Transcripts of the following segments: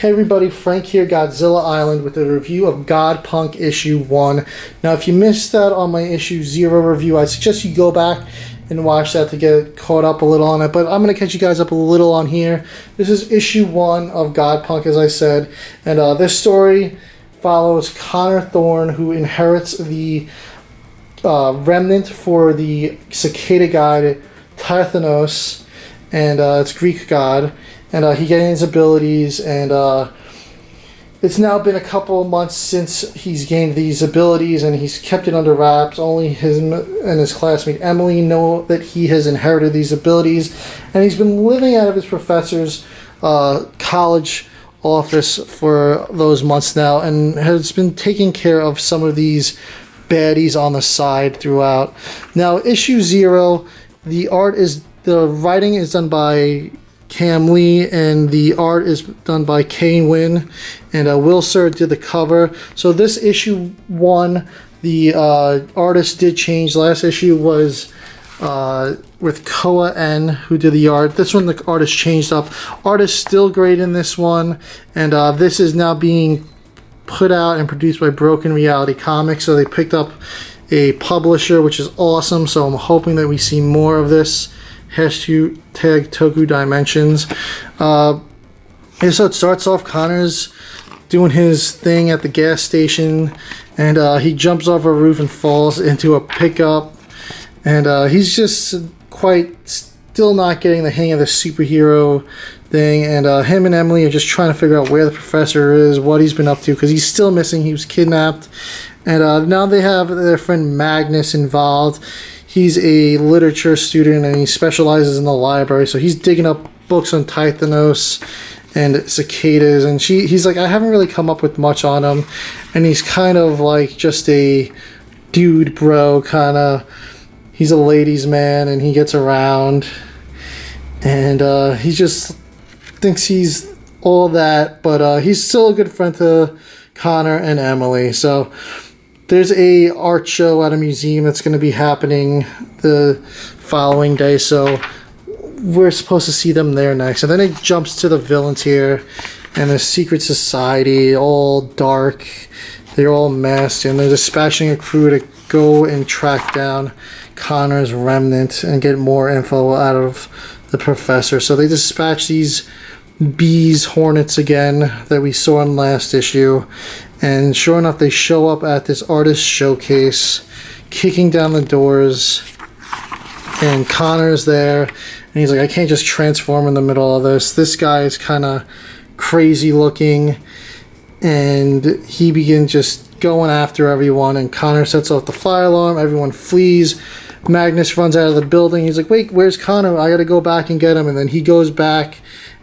Hey everybody, Frank here, Godzilla Island, with a review of GodPunk issue 1. Now if you missed that on my issue 0 review, I suggest you go back and watch that to get caught up a little on it, but I'm going to catch you guys up a little on here. This is issue 1 of GodPunk, as I said, and this story follows Connor Thorne, who inherits the remnant for the cicada god Tithnos, and it's Greek god. And he gains abilities, and it's now been a couple of months since he's gained these abilities, and he's kept it under wraps. Only him and his classmate Emily know that he has inherited these abilities, and he's been living out of his professor's college office for those months now, and has been taking care of some of these baddies on the side throughout. Now, issue 0, the writing is done by Cam Lee, and the art is done by Koha Ngyugen, and Will Sir did the cover. So this issue 1, the artist did change. Last issue was with Koha N, who did the art. This one the artist changed up. Art is still great in this one, and this is now being put out and produced by Broken Reality Comics. So they picked up a publisher, which is awesome. So I'm hoping that we see more of this. Hashtag Toku Dimensions. So it starts off, Connor's doing his thing at the gas station, and he jumps off a roof and falls into a pickup, and he's just still not getting the hang of the superhero thing, and him and Emily are just trying to figure out where the professor is, what he's been up to, because he's still missing. He was kidnapped, and now they have their friend Magnus involved. He's a literature student, and he specializes in the library, so he's digging up books on Tithnos and cicadas, and he's like, I haven't really come up with much on him, and he's kind of like just a dude bro, he's a ladies man, and he gets around, and he just thinks he's all that, but he's still a good friend to Connor and Emily. So there's a art show at a museum that's going to be happening the following day, so we're supposed to see them there next. And then it jumps to the villains here, and the secret society, all dark. They're all masked, and they're dispatching a crew to go and track down Connor's remnant and get more info out of the professor. So they dispatch these bees, hornets again, that we saw in last issue. And sure enough, they show up at this artist showcase, kicking down the doors, and Connor's there, and he's like, I can't just transform in the middle of this. This guy is kind of crazy looking, and he begins just going after everyone, and Connor sets off the fire alarm. Everyone flees. Magnus runs out of the building. He's like, wait, where's Connor? I gotta go back and get him. And then he goes back,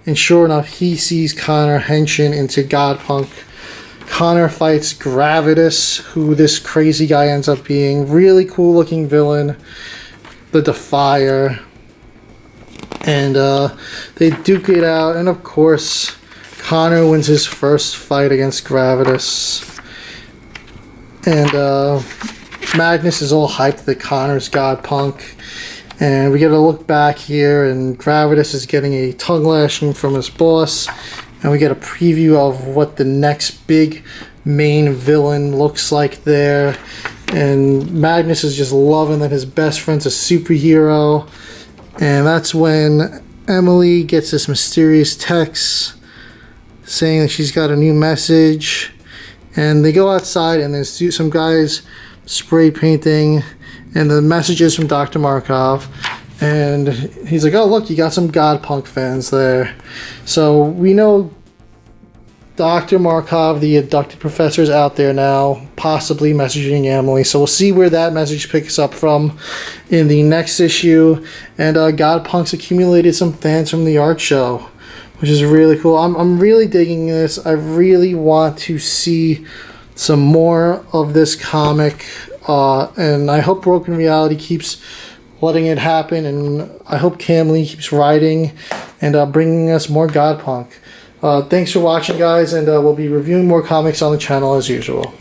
and sure enough, he sees Connor henching into GodPunk. Connor fights Gravitas, who this crazy guy ends up being. Really cool looking villain, the Defier. And they duke it out, and of course, Connor wins his first fight against Gravitas. And Magnus is all hyped that Connor's GodPunk. And we get a look back here, and Gravitas is getting a tongue lashing from his boss. And we get a preview of what the next big main villain looks like there. And Magnus is just loving that his best friend's a superhero. And that's when Emily gets this mysterious text saying that she's got a new message. And they go outside, and there's some guys spray painting. And the message is from Dr. Markov. And he's like, oh, look, you got some GodPunk fans there. So we know Dr. Markov, the abducted professor, is out there now, possibly messaging Emily. So we'll see where that message picks up from in the next issue. And GodPunk's accumulated some fans from the art show, which is really cool. I'm really digging this. I really want to see some more of this comic. And I hope Broken Reality keeps letting it happen, and I hope Cam Lee keeps writing and bringing us more GodPunk. Thanks for watching, guys, and we'll be reviewing more comics on the channel as usual.